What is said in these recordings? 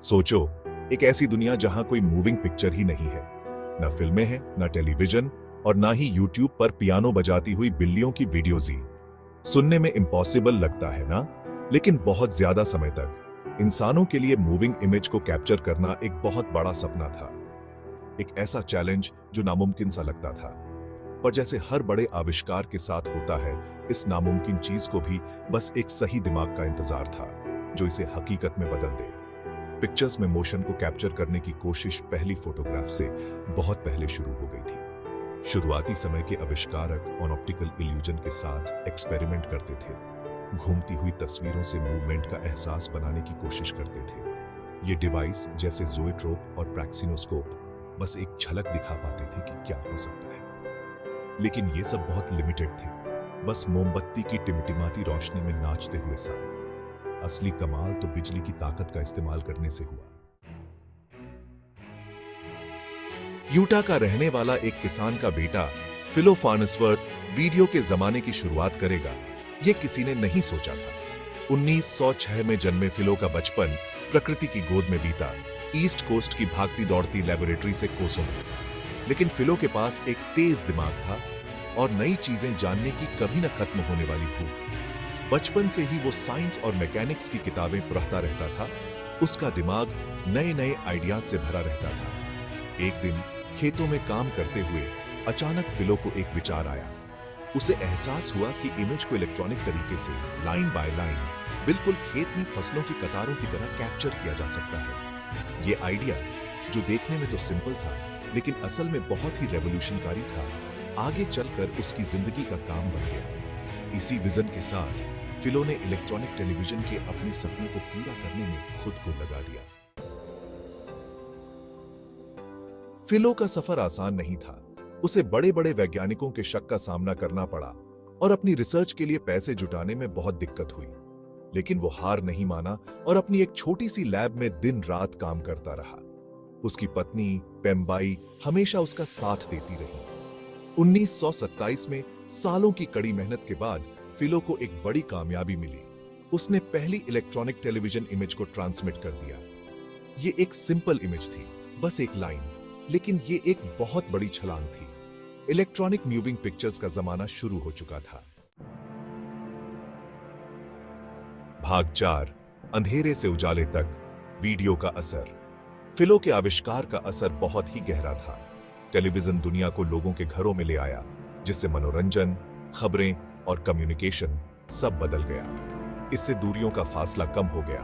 सोचो, एक ऐसी दुनिया जहां कोई मूविंग पिक्चर ही नहीं है, ना फिल्में हैं, ना टेलीविजन और ना ही यूट्यूब पर पियानो बजाती हुई बिल्लियों की वीडियोज ही। सुनने में इम्पॉसिबल लगता है ना, लेकिन बहुत ज्यादा समय तक इंसानों के लिए मूविंग इमेज को कैप्चर करना एक बहुत बड़ा सपना था। एक ऐसा चैलेंज जो नामुमकिन सा लगता था। पर जैसे हर बड़े आविष्कार के साथ होता है, इस नामुमकिन चीज को भी बस एक सही दिमाग का इंतजार था जो इसे हकीकत में बदल दे। पिक्चर्स में मोशन को कैप्चर करने की कोशिश पहली फोटोग्राफ से बहुत पहले शुरू हो गई थी। शुरुआती समय के आविष्कारक ऑन ऑप्टिकल इल्यूजन के साथ एक्सपेरिमेंट करते थे, घूमती हुई तस्वीरों से मूवमेंट का एहसास बनाने की कोशिश करते थे। ये डिवाइस जैसे ज़ोएट्रोप और प्रैक्सिनोस्कोप बस एक झलक दिखा पाते थे कि क्या हो सकता है, लेकिन ये सब बहुत लिमिटेड थे, बस मोमबत्ती की टिमटिमाती रोशनी में नाचते हुए साए। असली कमाल तो बिजली की ताकत का इस्तेमाल करने से हुआ। यूटा का रहने वाला एक किसान का बेटा फिलो फार्न्सवर्थ वीडियो के जमाने की शुरुआत करेगा, यह किसी ने नहीं सोचा था। 1906 में जन्मे फिलो का बचपन प्रकृति की गोद में बीता, ईस्ट कोस्ट की भागती दौड़ती लेबोरेटरी से कोसों में। लेकिन फिलो के पास एक तेज दिमाग था और नई चीजें जानने की कभी न खत्म होने वाली भूख। बचपन से ही वो साइंस और मैकेनिक्स की किताबें पढ़ता रहता था। उसका दिमाग नए नए आइडियाज से भरा रहता था। एक दिन खेतों में काम करते हुए अचानक फिलो को एक विचार आया। उसे एहसास हुआ कि इमेज को इलेक्ट्रॉनिक तरीके से लाइन बाय लाइन बिल्कुल खेत में फसलों की कतारों की तरह कैप्चर किया जा सकता है। ये आइडिया जो देखने में तो सिंपल था, लेकिन असल में बहुत ही रेवोल्यूशनकारी था, आगे चलकर उसकी जिंदगी का काम बन गया। इसी विजन के साथ फिलो ने इलेक्ट्रॉनिक टेलीविजन के अपने सपने को पूरा करने में खुद को लगा दिया। फिलो का सफर आसान नहीं था। उसे बड़े बड़े वैज्ञानिकों के शक का सामना करना पड़ा और अपनी रिसर्च के लिए पैसे जुटाने में बहुत दिक्कत हुई। लेकिन वो हार नहीं माना और अपनी एक छोटी सी लैब में दिन रात काम करता रहा। उसकी पत्नी पेम्बाई हमेशा उसका साथ देती रही। 1927 में सालों की कड़ी मेहनत के बाद फिलो को एक बड़ी कामयाबी मिली। उसने पहली इलेक्ट्रॉनिक टेलीविजन इमेज को ट्रांसमिट कर दिया। ये एक सिंपल इमेज थी, बस एक लाइन, लेकिन ये एक बहुत बड़ी छलांग थी। इलेक्ट्रॉनिक मूविंग पिक्चर्स का जमाना शुरू हो चुका था। भाग 4, अंधेरे से उजाले तक, वीडियो का असर। फिलो के आविष्कार का असर बहुत ही गहरा था। टेलीविजन दुनिया को लोगों के घरों में ले आया, जिससे मनोरंजन, खबरें और कम्युनिकेशन सब बदल गया। इससे दूरियों का फासला कम हो गया।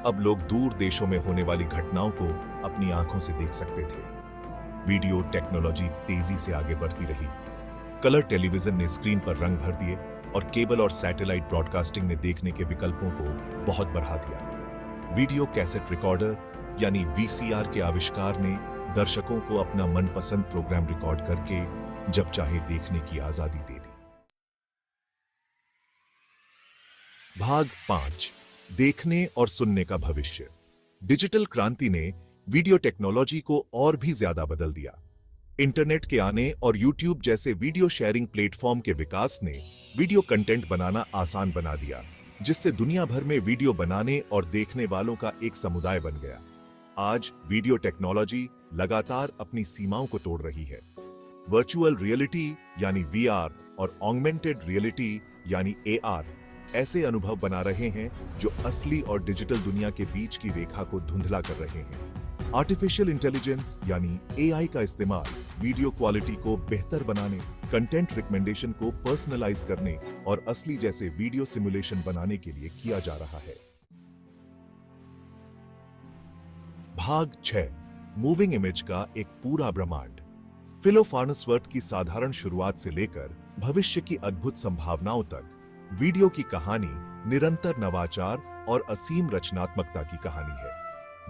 अब लोग दूर देशों में होने वाली घटनाओं को अपनी आंखों से देख सकते थे। वीडियो टेक्नोलॉजी तेजी से आगे बढ़ती रही। कलर टेलीविजन ने स्क्रीन पर रंग भर दिए और केबल और सैटेलाइट ब्रॉडकास्टिंग ने देखने के विकल्पों को बहुत बढ़ा दिया। वीडियो कैसेट रिकॉर्डर यानी वीसीआर के आविष्कार ने दर्शकों को अपना मनपसंद प्रोग्राम रिकॉर्ड करके जब चाहे देखने की आजादी दे दी। भाग 5, देखने और सुनने का भविष्य। डिजिटल क्रांति ने वीडियो टेक्नोलॉजी को और भी ज्यादा बदल दिया। इंटरनेट के आने और यूट्यूब जैसे वीडियो शेयरिंग प्लेटफॉर्म के विकास ने वीडियो कंटेंट बनाना आसान बना दिया, जिससे दुनिया भर में वीडियो बनाने और देखने वालों का एक समुदाय बन गया। आज वीडियो टेक्नोलॉजी लगातार अपनी सीमाओं को तोड़ रही है। वर्चुअल रियलिटी यानी वीआर और ऑगमेंटेड रियलिटी यानी एआर ऐसे अनुभव बना रहे हैं जो असली और डिजिटल दुनिया के बीच की रेखा को धुंधला कर रहे हैं। आर्टिफिशियल इंटेलिजेंस यानी एआई का इस्तेमाल वीडियो क्वालिटी को बेहतर बनाने, कंटेंट रिकमेंडेशन को पर्सनलाइज करने और असली जैसे वीडियो सिमुलेशन बनाने के लिए किया जा रहा है। भाग 6, मूविंग इमेज का एक पूरा ब्रह्मांड। फिलो फार्न्सवर्थ की साधारण शुरुआत से लेकर भविष्य की अद्भुत संभावनाओं तक, वीडियो की कहानी निरंतर नवाचार और असीम रचनात्मकता की कहानी है।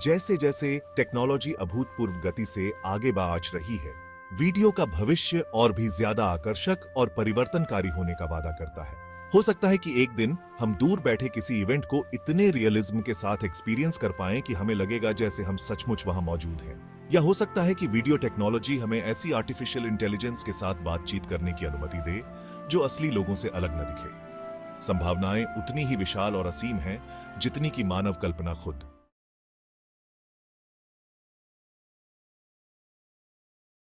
जैसे जैसे टेक्नोलॉजी अभूतपूर्व गति से आगे बढ़ रही है, वीडियो का भविष्य और भी ज्यादा आकर्षक और परिवर्तनकारी होने का वादा करता है। हो सकता है कि एक दिन हम दूर बैठे किसी इवेंट को इतने रियलिज्म के साथ एक्सपीरियंस कर पाएं कि हमें लगेगा जैसे हम सचमुच वहां मौजूद हैं। या हो सकता है कि वीडियो टेक्नोलॉजी हमें ऐसी आर्टिफिशियल इंटेलिजेंस के साथ बातचीत करने की अनुमति दे जो असली लोगों से अलग न दिखे। संभावनाएं उतनी ही विशाल और असीम हैं जितनी की मानव कल्पना खुद।